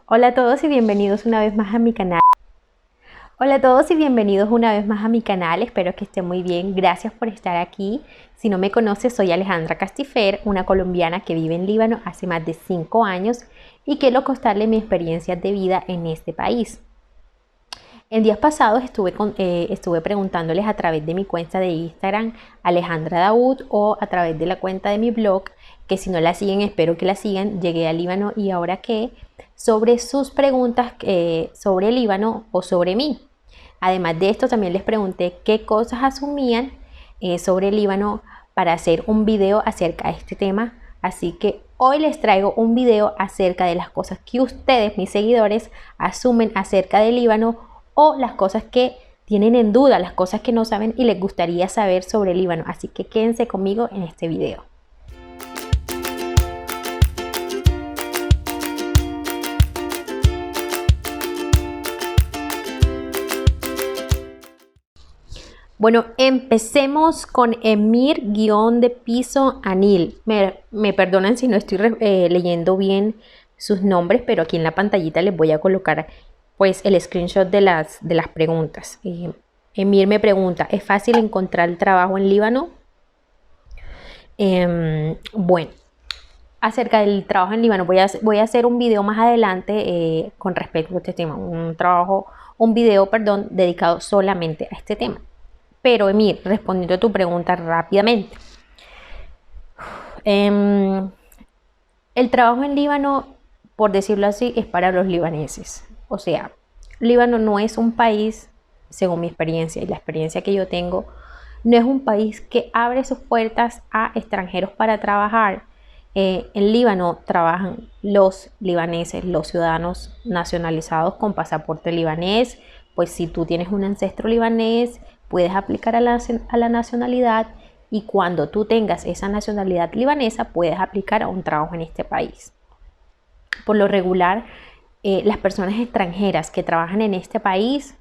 Hola a todos y bienvenidos una vez más a mi canal. Hola a todos y bienvenidos una vez más a mi canal. Espero que estén muy bien. Gracias por estar aquí. Si no me conoces, soy Alejandra Castifer, una colombiana que vive en Líbano hace más de 5 años y quiero contarles mi experiencia de vida en este país. En días pasados estuve preguntándoles a través de mi cuenta de Instagram, Alejandra Daud, o a través de la cuenta de mi blog, que si no la siguen, espero que la sigan, Llegué a Líbano y ahora qué, sobre sus preguntas sobre el Líbano o sobre mí. Además de esto, también les pregunté qué cosas asumían sobre el Líbano para hacer un video acerca de este tema. Así que hoy les traigo un video acerca de las cosas que ustedes, mis seguidores, asumen acerca del Líbano o las cosas que tienen en duda, las cosas que no saben y les gustaría saber sobre el Líbano. Así que quédense conmigo en este video. Bueno, empecemos con Emir_Anil. Me perdonan si no estoy leyendo bien sus nombres, pero aquí en la pantallita les voy a colocar pues el screenshot de las preguntas. Emir me pregunta, ¿es fácil encontrar trabajo en Líbano? Bueno, acerca del trabajo en Líbano voy a hacer un video más adelante con respecto a este tema, un video, perdón, dedicado solamente a este tema. Pero Emir, respondiendo a tu pregunta rápidamente, el trabajo en Líbano, por decirlo así, es para los libaneses. O sea, Líbano no es un país, según mi experiencia y la experiencia que yo tengo, no es un país que abre sus puertas a extranjeros para trabajar. En Líbano trabajan los libaneses, los ciudadanos nacionalizados con pasaporte libanés. Pues si tú tienes un ancestro libanés, puedes aplicar a la nacionalidad, y cuando tú tengas esa nacionalidad libanesa puedes aplicar a un trabajo en este país. Por lo regular, las personas extranjeras que trabajan en este país,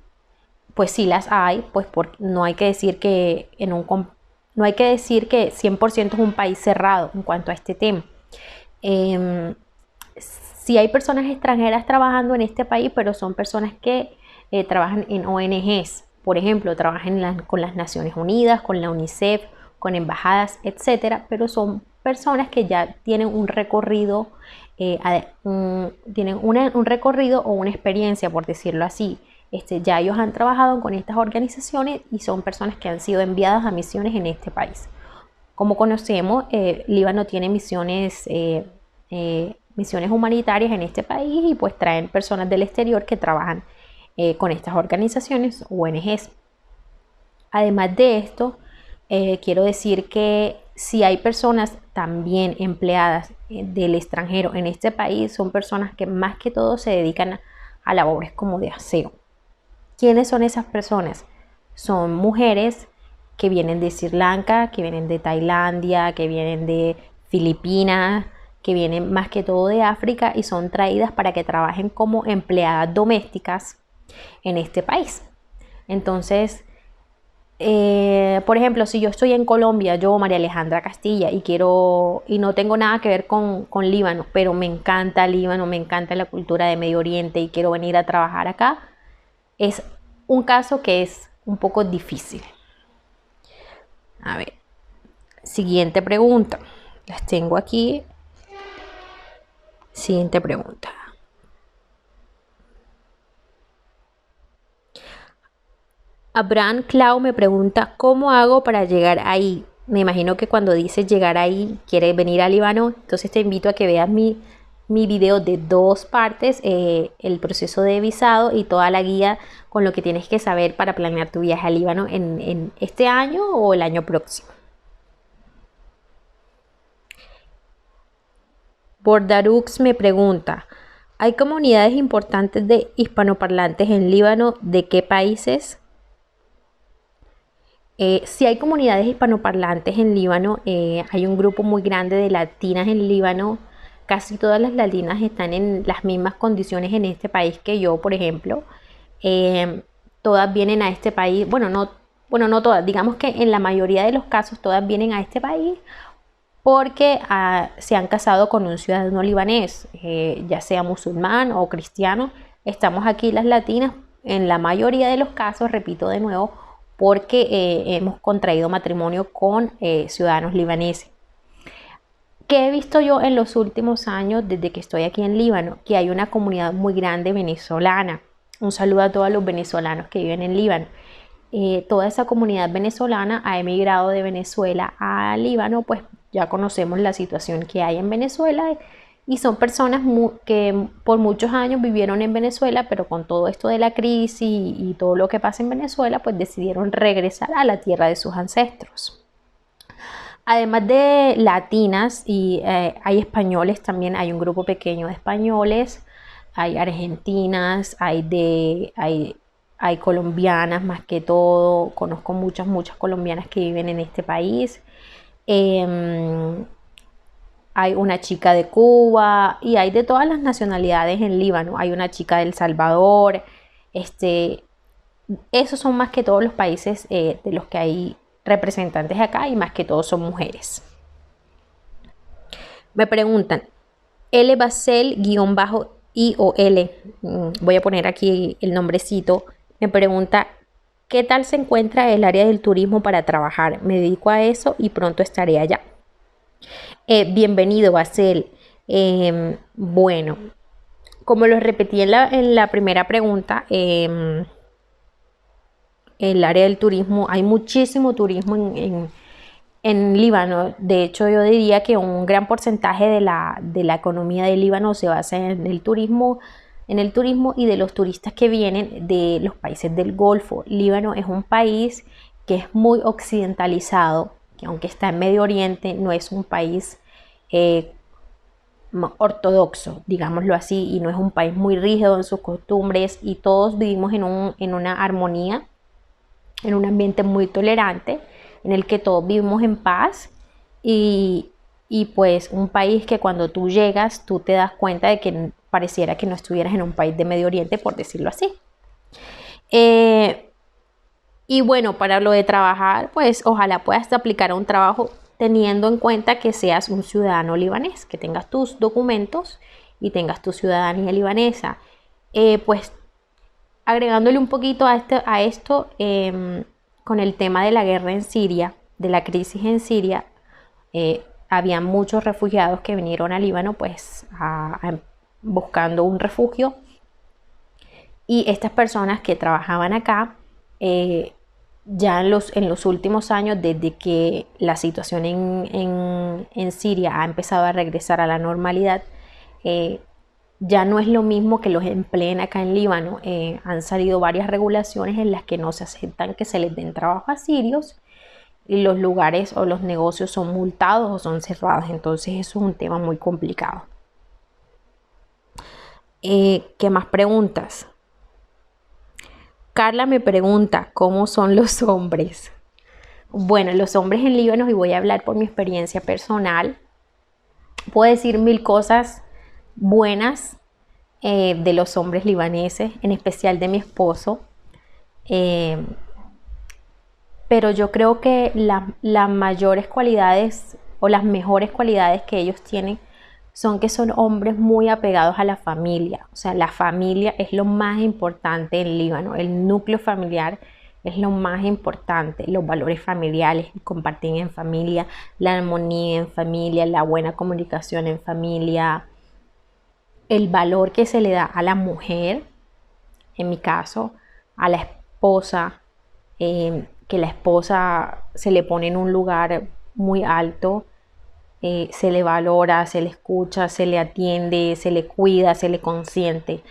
pues sí las hay, pues no hay que decir que no hay que decir que 100% es un país cerrado en cuanto a este tema. Sí hay personas extranjeras trabajando en este país, pero son personas que trabajan en ONGs. Por ejemplo, trabajan con las Naciones Unidas, con la UNICEF, con embajadas, etcétera, pero son personas que ya tienen un recorrido, un recorrido o una experiencia, por decirlo así. Ya ellos han trabajado con estas organizaciones y son personas que han sido enviadas a misiones en este país. Como conocemos, Líbano tiene misiones humanitarias en este país, y pues traen personas del exterior que trabajan con estas organizaciones ONGs. Además de esto, quiero decir que si hay personas también empleadas del extranjero en este país, son personas que más que todo se dedican a labores como de aseo. ¿Quiénes son esas personas? Son mujeres que vienen de Sri Lanka, que vienen de Tailandia, que vienen de Filipinas, que vienen más que todo de África y son traídas para que trabajen como empleadas domésticas en este país. Entonces, por ejemplo, si yo estoy en Colombia, yo, María Alejandra Castilla, y no tengo nada que ver con Líbano, pero me encanta Líbano, me encanta la cultura de Medio Oriente y quiero venir a trabajar acá, es un caso que es un poco difícil. A ver, siguiente pregunta. Las tengo aquí. Siguiente pregunta. Abraham Clau me pregunta, ¿cómo hago para llegar ahí? Me imagino que cuando dice llegar ahí, quiere venir a Líbano. Entonces te invito a que veas mi video de 2 partes, el proceso de visado y toda la guía con lo que tienes que saber para planear tu viaje a Líbano en este año o el año próximo. Bordarux me pregunta, ¿hay comunidades importantes de hispanoparlantes en Líbano? ¿De qué países? Sí hay comunidades hispanoparlantes en Líbano, hay un grupo muy grande de latinas en Líbano. Casi todas las latinas están en las mismas condiciones en este país que yo, por ejemplo. Todas vienen a este país, bueno, no todas, digamos que en la mayoría de los casos todas vienen a este país porque se han casado con un ciudadano libanés, ya sea musulmán o cristiano. Estamos aquí las latinas, en la mayoría de los casos, repito de nuevo, porque hemos contraído matrimonio con ciudadanos libaneses. ¿Qué he visto yo en los últimos años desde que estoy aquí en Líbano? Que hay una comunidad muy grande venezolana. Un saludo a todos los venezolanos que viven en Líbano. Toda esa comunidad venezolana ha emigrado de Venezuela a Líbano, pues ya conocemos la situación que hay en Venezuela y son personas que por muchos años vivieron en Venezuela, pero con todo esto de la crisis y todo lo que pasa en Venezuela, pues decidieron regresar a la tierra de sus ancestros. Además de latinas y hay españoles también, hay un grupo pequeño de españoles, hay argentinas, hay colombianas más que todo, conozco muchas colombianas que viven en este país. Hay una chica de Cuba y hay de todas las nacionalidades en Líbano. Hay una chica de El Salvador. Esos son más que todos los países de los que hay representantes acá y más que todos son mujeres. Me preguntan, L Basel I o L, voy a poner aquí el nombrecito, me pregunta, ¿qué tal se encuentra el área del turismo para trabajar? Me dedico a eso y pronto estaré allá. Bienvenido, Basel. Bueno, como lo repetí en la primera pregunta, el área del turismo, hay muchísimo turismo en Líbano. De hecho, yo diría que un gran porcentaje de la economía de Líbano se basa en el turismo y de los turistas que vienen de los países del Golfo. Líbano es un país que es muy occidentalizado, que aunque está en Medio Oriente, no es un país ortodoxo, digámoslo así, y no es un país muy rígido en sus costumbres, y todos vivimos en una armonía, en un ambiente muy tolerante, en el que todos vivimos en paz y pues un país que cuando tú llegas tú te das cuenta de que pareciera que no estuvieras en un país de Medio Oriente, por decirlo así. Y bueno, para lo de trabajar, pues ojalá puedas aplicar a un trabajo teniendo en cuenta que seas un ciudadano libanés, que tengas tus documentos y tengas tu ciudadanía libanesa. Pues agregándole un poquito a esto con el tema de la guerra en Siria, de la crisis en Siria, había muchos refugiados que vinieron a Líbano pues buscando un refugio, y estas personas que trabajaban acá ya en los últimos años, desde que la situación en Siria ha empezado a regresar a la normalidad, ya no es lo mismo que los empleen acá en Líbano. Han salido varias regulaciones en las que no se aceptan que se les den trabajo a sirios, y los lugares o los negocios son multados o son cerrados. Entonces eso es un tema muy complicado. ¿Qué más preguntas? Carla me pregunta, ¿cómo son los hombres? Bueno, los hombres en Líbano, y voy a hablar por mi experiencia personal, puedo decir mil cosas buenas de los hombres libaneses, en especial de mi esposo. Pero yo creo que las mayores cualidades o las mejores cualidades que ellos tienen son que son hombres muy apegados a la familia. O sea, la familia es lo más importante en Líbano. El núcleo familiar es lo más importante. Los valores familiares, compartir en familia, la armonía en familia, la buena comunicación en familia, el valor que se le da a la mujer, en mi caso, a la esposa, que la esposa se le pone en un lugar muy alto. Se le valora, se le escucha, se le atiende, se le cuida, se le consiente.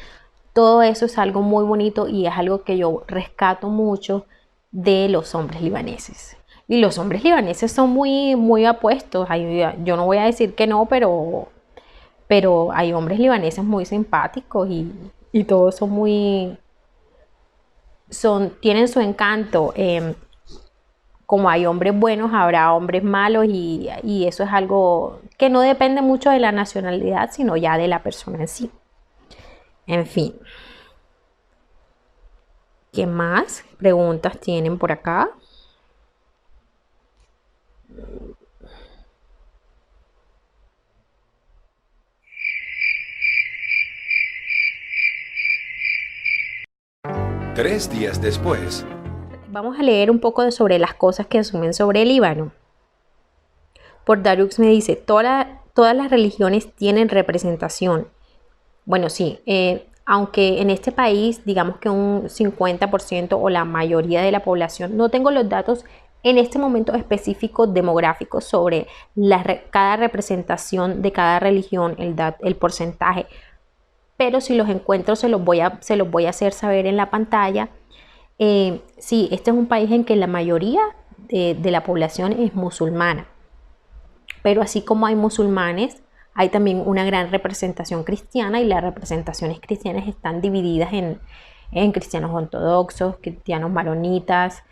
Todo eso es algo muy bonito y es algo que yo rescato mucho de los hombres libaneses. Y los hombres libaneses son muy apuestos. Yo no voy a decir que no, pero hay hombres libaneses muy simpáticos y todos tienen su encanto. Como hay hombres buenos, habrá hombres malos, y eso es algo que no depende mucho de la nacionalidad, sino ya de la persona en sí. En fin. ¿Qué más preguntas tienen por acá? 3 días después. Vamos a leer un poco sobre las cosas que asumen sobre el Líbano. Pordarux me dice, todas las religiones tienen representación. Bueno, sí, aunque en este país, digamos que un 50% o la mayoría de la población, no tengo los datos en este momento específico demográficos sobre cada representación de cada religión, el porcentaje, pero si los encuentro se los voy a hacer saber en la pantalla. Sí, este es un país en que la mayoría de la población es musulmana, pero así como hay musulmanes, hay también una gran representación cristiana, y las representaciones cristianas están divididas en cristianos ortodoxos, cristianos maronitas,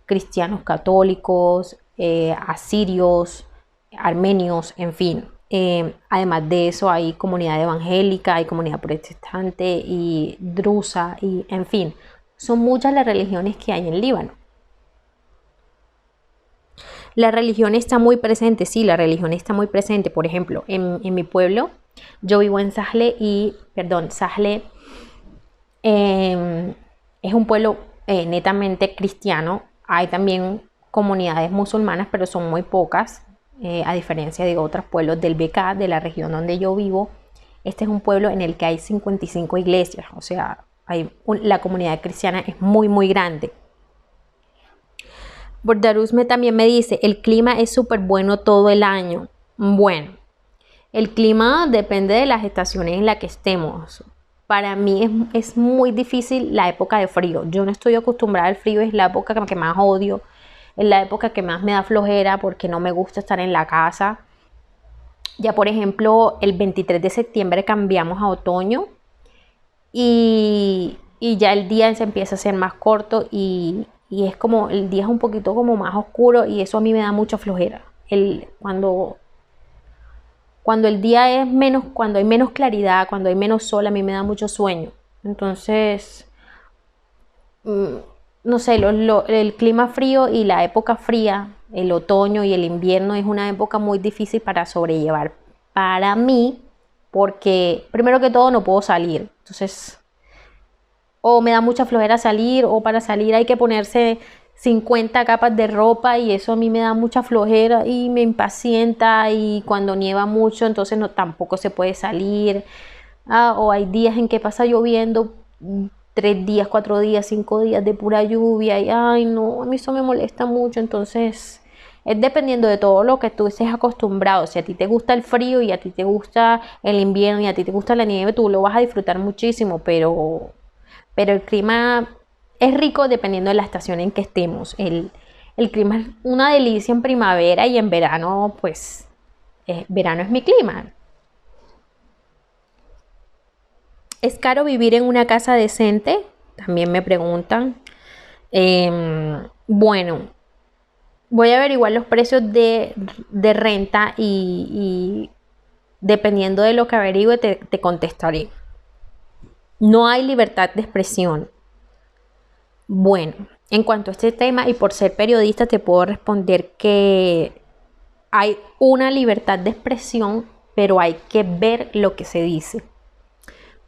cristianos católicos, asirios, armenios, en fin. Además de eso hay comunidad evangélica, hay comunidad protestante y drusa, y en fin, son muchas las religiones que hay en Líbano. La religión está muy presente, sí, la religión está muy presente. Por ejemplo, en mi pueblo, yo vivo en Sahle Sahle es un pueblo netamente cristiano. Hay también comunidades musulmanas, pero son muy pocas, a diferencia de otros pueblos del BK, de la región donde yo vivo. Este es un pueblo en el que hay 55 iglesias, o sea, la comunidad cristiana es muy, muy grande. Bordarus también me dice, el clima es súper bueno todo el año. Bueno, el clima depende de las estaciones en las que estemos. Para mí es muy difícil la época de frío. Yo no estoy acostumbrada al frío, es la época que más odio. Es la época que más me da flojera porque no me gusta estar en la casa. Ya por ejemplo, el 23 de septiembre cambiamos a otoño y ya el día se empieza a hacer más corto y es como, el día es un poquito como más oscuro, y eso a mí me da mucha flojera. Cuando el día es menos, cuando hay menos claridad, cuando hay menos sol, a mí me da mucho sueño. Entonces, no sé, el clima frío y la época fría, el otoño y el invierno, es una época muy difícil para sobrellevar para mí, porque primero que todo no puedo salir. Entonces, o me da mucha flojera salir, o para salir hay que ponerse 50 capas de ropa, y eso a mí me da mucha flojera y me impacienta, y cuando nieva mucho entonces tampoco se puede salir. O hay días en que pasa lloviendo 3 días, 4 días, 5 días de pura lluvia, y ay no, a mí eso me molesta mucho. Entonces es dependiendo de todo lo que tú estés acostumbrado. Si a ti te gusta el frío y a ti te gusta el invierno y a ti te gusta la nieve, tú lo vas a disfrutar muchísimo, pero el clima es rico dependiendo de la estación en que estemos. El clima es una delicia en primavera, y en verano, pues, verano es mi clima. ¿Es caro vivir en una casa decente? También me preguntan. Bueno, voy a averiguar los precios de renta, y dependiendo de lo que averigüe te contestaré. No hay libertad de expresión. Bueno, en cuanto a este tema, y por ser periodista, te puedo responder que hay una libertad de expresión, pero hay que ver lo que se dice.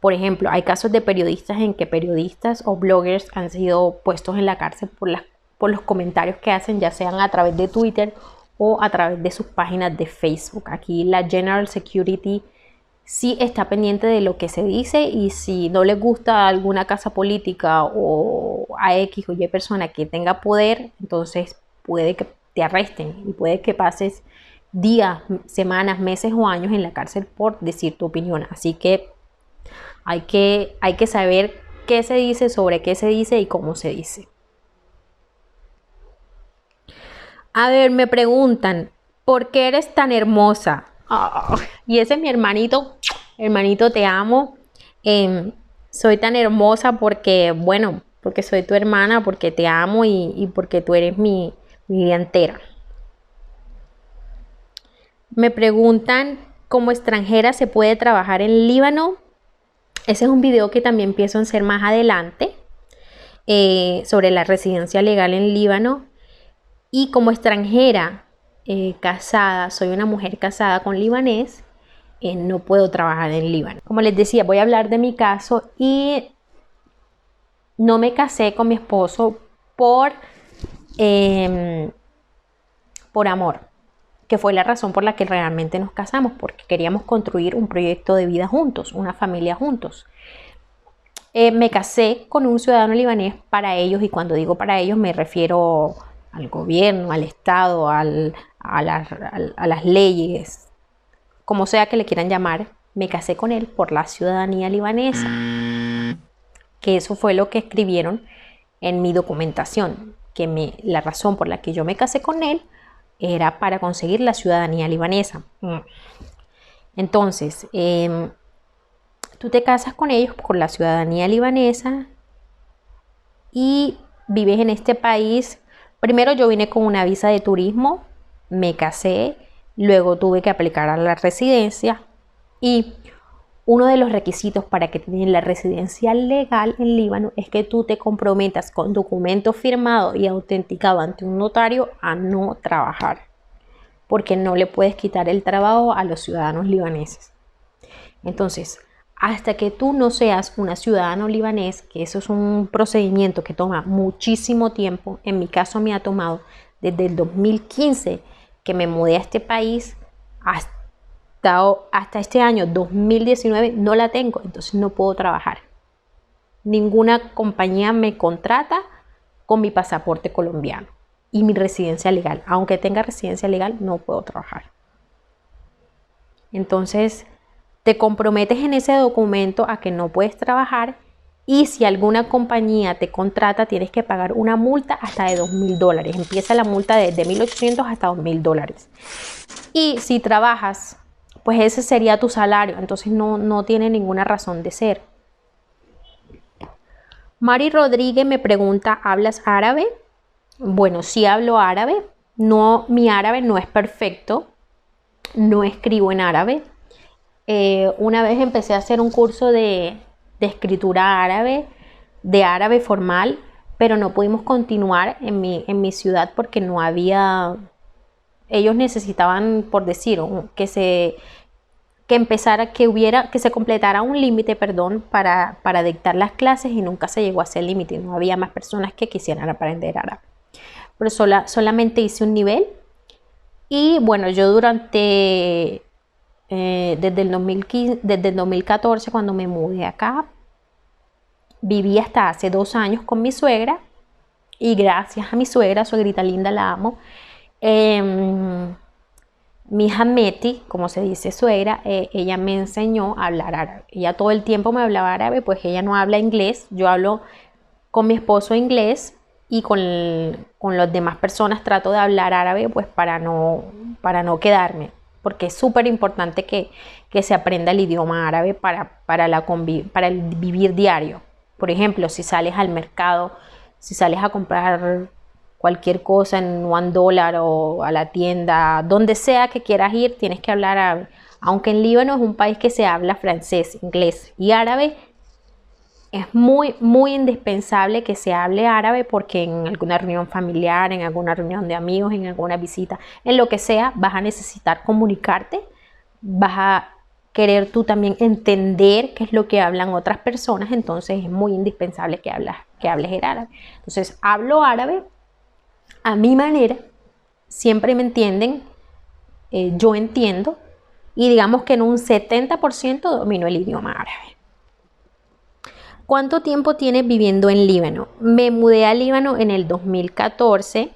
Por ejemplo, hay casos de periodistas en que periodistas o bloggers han sido puestos en la cárcel por los comentarios que hacen, ya sean a través de Twitter o a través de sus páginas de Facebook. Aquí la General Security sí está pendiente de lo que se dice, y si no les gusta alguna casa política o a X o Y persona que tenga poder, entonces puede que te arresten y puede que pases días, semanas, meses o años en la cárcel por decir tu opinión. Así que hay que saber qué se dice, sobre qué se dice y cómo se dice. A ver, me preguntan, ¿por qué eres tan hermosa? Y ese es mi hermanito. Hermanito, te amo. Soy tan hermosa porque, bueno, porque soy tu hermana, porque te amo y porque tú eres mi vida entera. Me preguntan, ¿como extranjera se puede trabajar en Líbano? Ese es un video que también pienso en hacer más adelante, sobre la residencia legal en Líbano. Y como extranjera casada, soy una mujer casada con libanés, no puedo trabajar en Líbano. Como les decía, voy a hablar de mi caso, y no me casé con mi esposo em, por amor, que fue la razón por la que realmente nos casamos, porque queríamos construir un proyecto de vida juntos, una familia juntos. Me casé con un ciudadano libanés para ellos, y cuando digo para ellos me refiero al gobierno, al Estado, a las leyes, como sea que le quieran llamar. Me casé con él por la ciudadanía libanesa, que eso fue lo que escribieron en mi documentación, que la razón por la que yo me casé con él era para conseguir la ciudadanía libanesa. Entonces, tú te casas con ellos por la ciudadanía libanesa y vives en este país. Primero yo vine con una visa de turismo, me casé, luego tuve que aplicar a la residencia, y uno de los requisitos para que tengas la residencia legal en Líbano es que tú te comprometas con documento firmado y autenticado ante un notario a no trabajar, porque no le puedes quitar el trabajo a los ciudadanos libaneses. Entonces, hasta que tú no seas un ciudadano libanés, que eso es un procedimiento que toma muchísimo tiempo, en mi caso me ha tomado desde el 2015 que me mudé a este país hasta este año 2019 no la tengo, entonces no puedo trabajar. Ninguna compañía me contrata con mi pasaporte colombiano y mi residencia legal. Aunque tenga residencia legal, no puedo trabajar. Entonces, te comprometes en ese documento a que no puedes trabajar, y si alguna compañía te contrata, tienes que pagar una multa hasta de $2.000. Empieza la multa desde $1.800 hasta $2.000. Y si trabajas, pues ese sería tu salario, entonces no tiene ninguna razón de ser. Mari Rodríguez me pregunta, ¿hablas árabe? Bueno, sí hablo árabe. No, mi árabe no es perfecto, no escribo en árabe. Una vez empecé a hacer un curso de escritura árabe, de árabe formal, pero no pudimos continuar en mi ciudad porque no había. Ellos necesitaban, por decir, que se completara un límite, para dictar las clases, y nunca se llegó a ese límite. No había más personas que quisieran aprender árabe. Pero solamente hice un nivel. Y bueno, yo desde el 2014, cuando me mudé acá, viví hasta hace 2 años con mi suegra, y gracias a mi suegrita linda, la amo. Mi hija Meti, como se dice suegra, ella me enseñó a hablar árabe. Ella todo el tiempo me hablaba árabe, pues ella no habla inglés. Yo hablo con mi esposo inglés, y con las demás personas trato de hablar árabe, pues para no quedarme, porque es súper importante que se aprenda el idioma árabe para el vivir diario. Por ejemplo, si sales al mercado, si sales a comprar cualquier cosa en $1 o a la tienda, donde sea que quieras ir, tienes que hablar árabe. Aunque en Líbano es un país que se habla francés, inglés y árabe, es muy, muy indispensable que se hable árabe, porque en alguna reunión familiar, en alguna reunión de amigos, en alguna visita, en lo que sea, vas a necesitar comunicarte, vas a querer tú también entender qué es lo que hablan otras personas, entonces es muy indispensable que hables el árabe. Entonces hablo árabe a mi manera, siempre me entienden, yo entiendo, y digamos que en un 70% domino el idioma árabe. ¿Cuánto tiempo tienes viviendo en Líbano? Me mudé a Líbano en el 2014,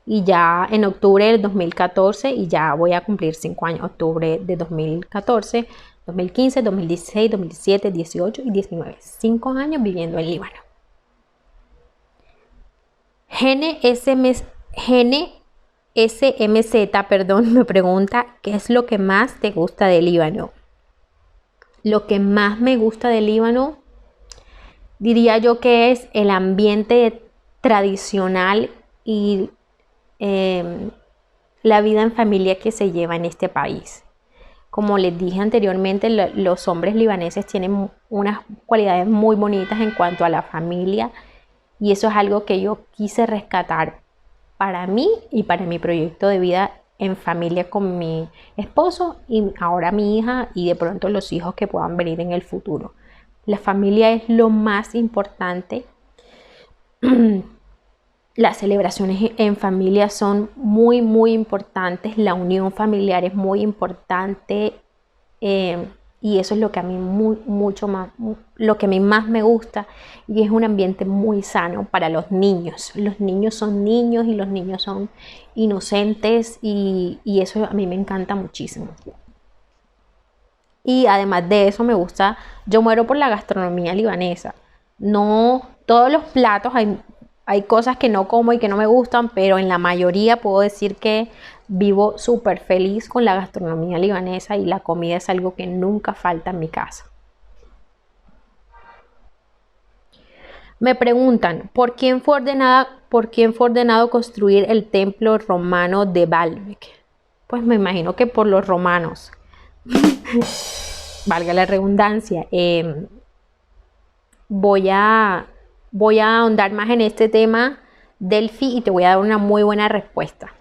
y ya en octubre del 2014, y ya voy a cumplir 5 años, octubre de 2014, 2015, 2016, 2017, 18 y 19. 5 años viviendo en Líbano. GNSMZ, me pregunta, ¿qué es lo que más te gusta de Líbano? Lo que más me gusta de Líbano, diría yo que es el ambiente tradicional y la vida en familia que se lleva en este país. Como les dije anteriormente, los hombres libaneses tienen unas cualidades muy bonitas en cuanto a la familia, y eso es algo que yo quise rescatar para mí y para mi proyecto de vida en familia con mi esposo y ahora mi hija, y de pronto los hijos que puedan venir en el futuro. La familia es lo más importante. Las celebraciones en familia son muy, muy importantes. La unión familiar es muy importante. Y eso es lo que a mí mucho más, lo que a mí más me gusta, y es un ambiente muy sano para los niños. Los niños son niños y los niños son inocentes y eso a mí me encanta muchísimo. Y además de eso me gusta, yo muero por la gastronomía libanesa. No todos los platos, hay cosas que no como y que no me gustan, pero en la mayoría puedo decir que vivo súper feliz con la gastronomía libanesa y la comida es algo que nunca falta en mi casa. Me preguntan, ¿por quién fue ordenado construir el templo romano de Baalbek? Pues me imagino que por los romanos. Valga la redundancia. Voy a ahondar más en este tema, Delphi, y te voy a dar una muy buena respuesta.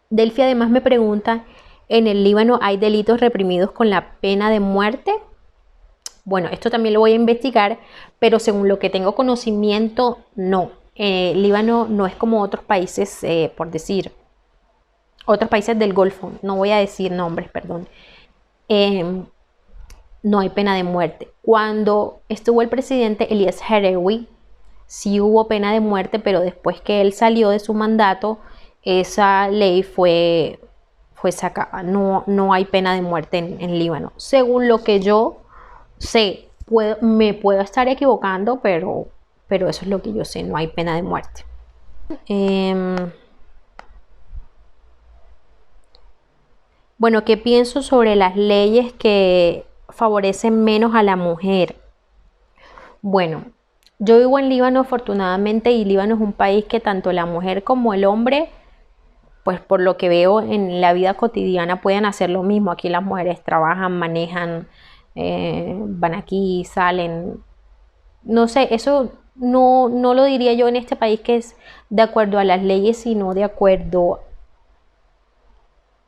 Delphi además me pregunta, ¿en el Líbano hay delitos reprimidos con la pena de muerte? Bueno, esto también lo voy a investigar, pero según lo que tengo conocimiento, no. El Líbano no es como otros países, por decir, otros países del Golfo, no voy a decir nombres, perdón. No hay pena de muerte. Cuando estuvo el presidente Elias Herewi, sí hubo pena de muerte, pero después que él salió de su mandato, esa ley fue sacada. No hay pena de muerte en Líbano. Según lo que yo sé, me puedo estar equivocando, pero eso es lo que yo sé, no hay pena de muerte. Bueno, ¿qué pienso sobre las leyes que favorecen menos a la mujer? Bueno, yo vivo en Líbano afortunadamente, y Líbano es un país que tanto la mujer como el hombre, pues por lo que veo en la vida cotidiana, pueden hacer lo mismo. Aquí las mujeres trabajan, manejan, van aquí, salen. No sé, eso no lo diría yo en este país que es de acuerdo a las leyes, sino de acuerdo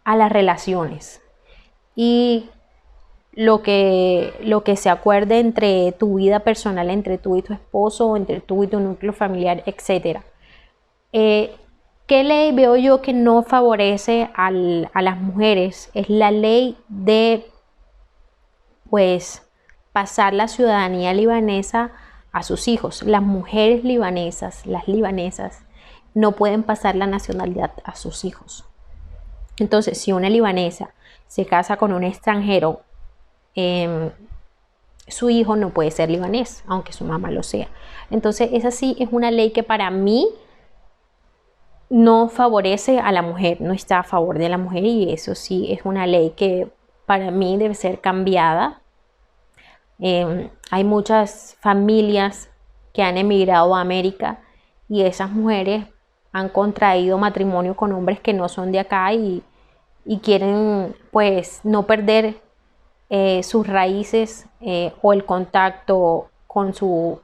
a las relaciones. Y lo que se acuerde entre tu vida personal, entre tú y tu esposo, entre tú y tu núcleo familiar, etc. ¿Qué ley veo yo que no favorece a las mujeres? Es la ley de, pues, pasar la ciudadanía libanesa a sus hijos. Las mujeres libanesas, las libanesas, no pueden pasar la nacionalidad a sus hijos. Entonces, si una libanesa se casa con un extranjero, su hijo no puede ser libanés, aunque su mamá lo sea. Entonces, esa sí es una ley que para mí no favorece a la mujer, no está a favor de la mujer, y eso sí es una ley que para mí debe ser cambiada. Hay muchas familias que han emigrado a América y esas mujeres han contraído matrimonio con hombres que no son de acá y quieren, pues, no perder sus raíces o el contacto con sus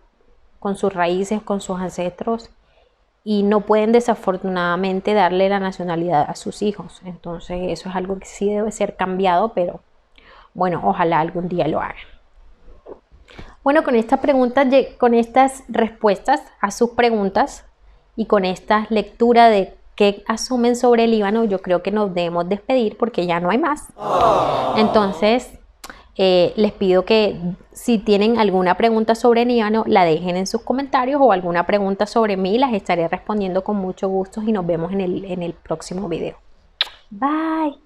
raíces, con sus ancestros, y no pueden desafortunadamente darle la nacionalidad a sus hijos. Entonces eso es algo que sí debe ser cambiado, pero bueno, ojalá algún día lo hagan. Bueno, con estas preguntas, con estas respuestas a sus preguntas y con esta lectura de qué asumen sobre el Líbano, yo creo que nos debemos despedir porque ya no hay más. Entonces, les pido que si tienen alguna pregunta sobre el Líbano, la dejen en sus comentarios, o alguna pregunta sobre mí, las estaré respondiendo con mucho gusto, y nos vemos en el próximo video. Bye.